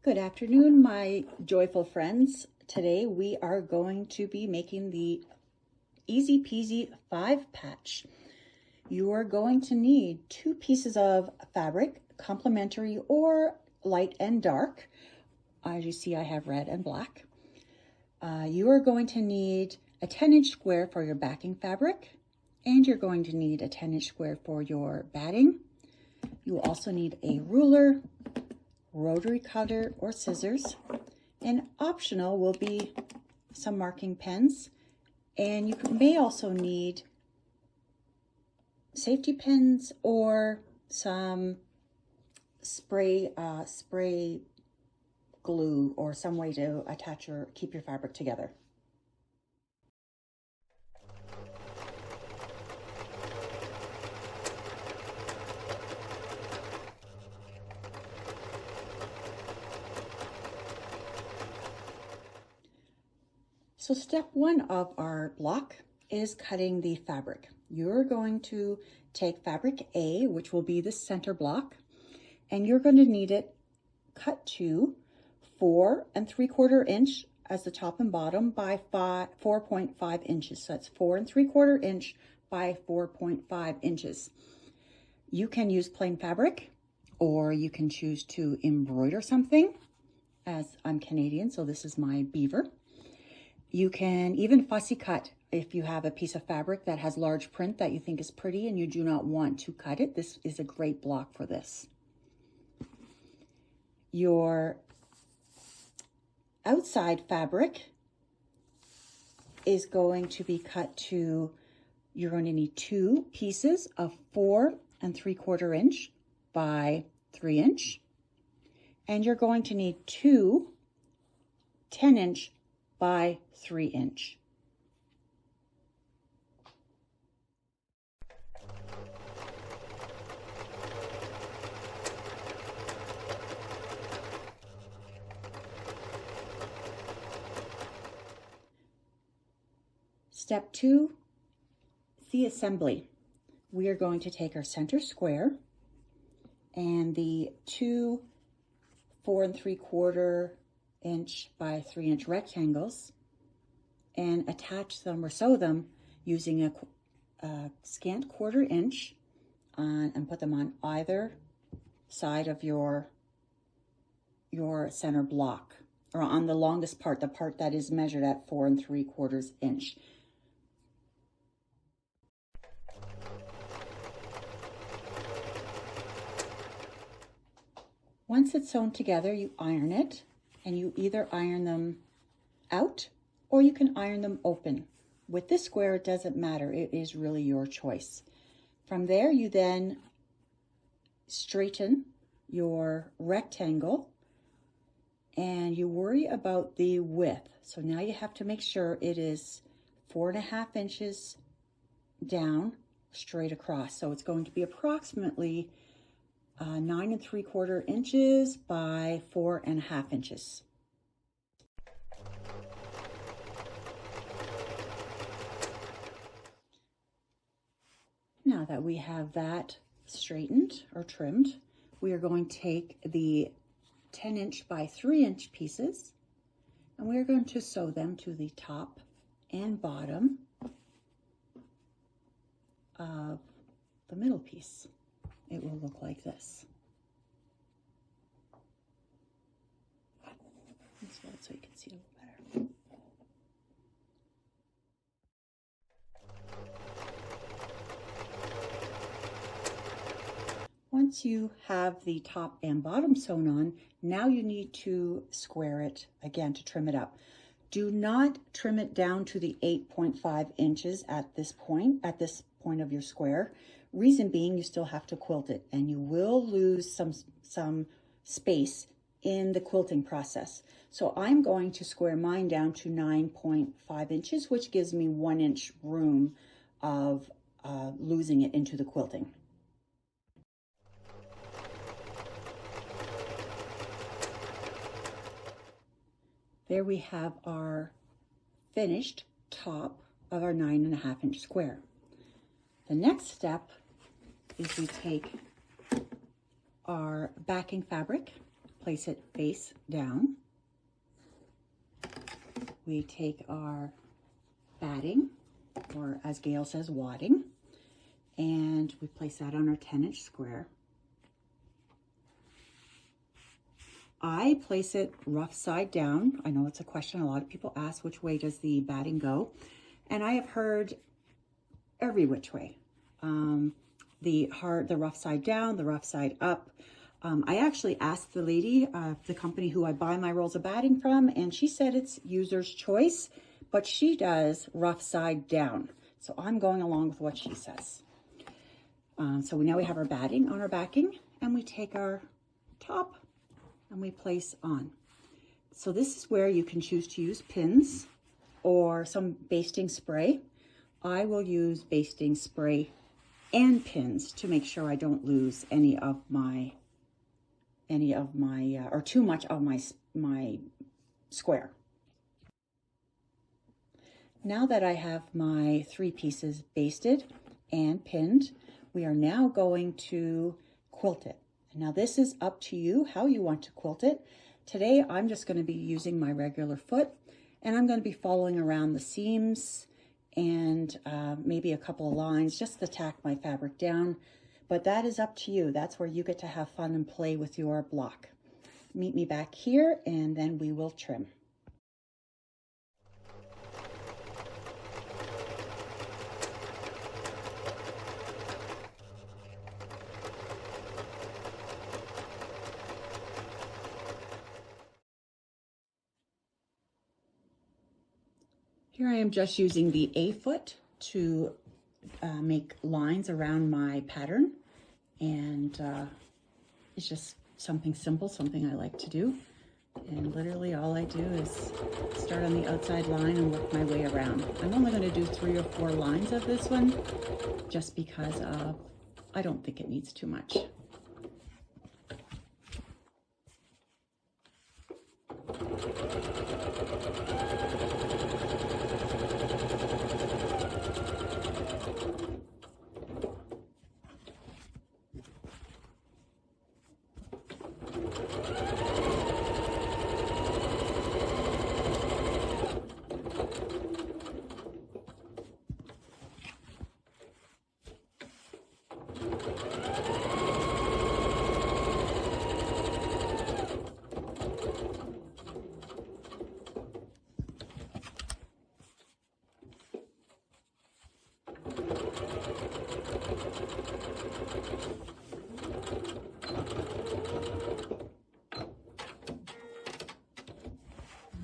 Good afternoon, my joyful friends. Today we are going to be making the Easy-Peasy 5-patch. You are going to need 2 pieces of fabric, complementary or light and dark. As you see, I have red and black. You are going to need a 10-inch square for your backing fabric, and you're going to need a 10-inch square for your batting. You will also need a ruler, rotary cutter or scissors, and optional will be some marking pens, and you may also need safety pins or some spray glue or some way to attach or keep your fabric together. So step 1 of our block is cutting the fabric. You're going to take fabric A, which will be the center block, and you're going to need it cut to 4 3/4 inch as the top and bottom by 4.5 inches. So that's 4 3/4 inch by 4.5 inches. You can use plain fabric, or you can choose to embroider something, as I'm Canadian, so this is my beaver. You can even fussy cut if you have a piece of fabric that has large print that you think is pretty and you do not want to cut it. This is a great block for this. Your outside fabric is going to be cut to, you're going to need 2 pieces of 4 3/4 inch by 3 inch. And you're going to need 2 10-inch by 3 inch. Step 2, the assembly. We are going to take our center square and the 2 4 3/4 inch by 3 inch rectangles and attach them or sew them using a scant 1/4 inch and put them on either side of your center block, or on the longest part, the part that is measured at 4 3/4 inch. Once it's sewn together, you iron it, and you either iron them out or you can iron them open. With this square, it doesn't matter. It is really your choice. From there, you then straighten your rectangle and you worry about the width. So now you have to make sure it is 4.5 inches down straight across. So it's going to be approximately 9 3/4 inches by 4.5 inches. Now that we have that straightened or trimmed, we are going to take the 10-inch by 3-inch pieces and we are going to sew them to the top and bottom of the middle piece. It will look like this. So you can see a little better. Once you have the top and bottom sewn on, now you need to square it again to trim it up. Do not trim it down to the 8.5 inches at this point of your square. Reason being, you still have to quilt it and you will lose some space in the quilting process. So I'm going to square mine down to 9.5 inches, which gives me 1 inch room of losing it into the quilting. There we have our finished top of our 9.5 inch square. The next step is we take our backing fabric place it face down. We take our batting, or as Gail says, wadding, and we place that on our 10-inch square. I place it rough side down. I know it's a question a lot of people ask, which way does the batting go? And I have heard every which way. The rough side down, the rough side up. I actually asked the lady, the company who I buy my rolls of batting from, and she said it's user's choice, but she does rough side down. So I'm going along with what she says. So now we have our batting on our backing, and we take our top and we place on. So this is where you can choose to use pins or some basting spray. I will use basting spray and pins to make sure I don't lose any of my or too much of my square. Now that I have my 3 pieces basted and pinned, we are now going to quilt it. Now this is up to you how you want to quilt it. Today I'm just going to be using my regular foot, and I'm going to be following around the seams and maybe a couple of lines just to tack my fabric down. But that is up to you. That's where you get to have fun and play with your block. Meet me back here and then we will trim. Here I am just using the A-foot to make lines around my pattern, and it's just something simple, something I like to do. And literally all I do is start on the outside line and work my way around. I'm only going to do 3 or 4 lines of this one just because I don't think it needs too much.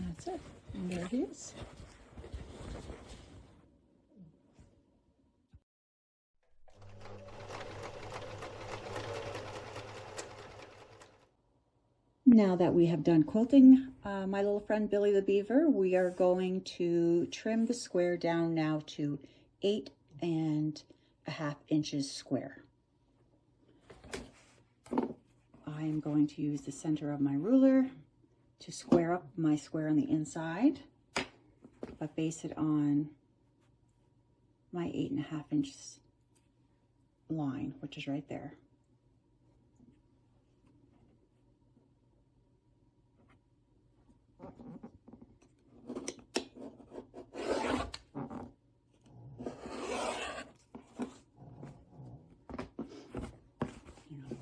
That's it, and there it is. Now that we have done quilting my little friend Billy the Beaver, we are going to trim the square down now to 8.5 inches square. I am going to use the center of my ruler to square up my square on the inside, but base it on my 8.5 inches line, which is right there.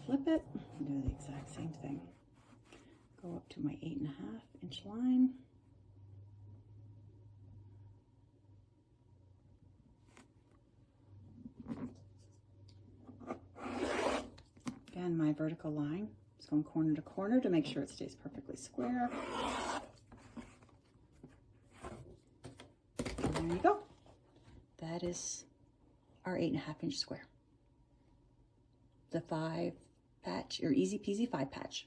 Flip it and do the exact same thing. Go up to my 8.5 inch line. Again, my vertical line is going corner to corner to make sure it stays perfectly square. And there you go. That is our 8.5 inch square. The 5 patch, or Easy-Peasy 5 patch.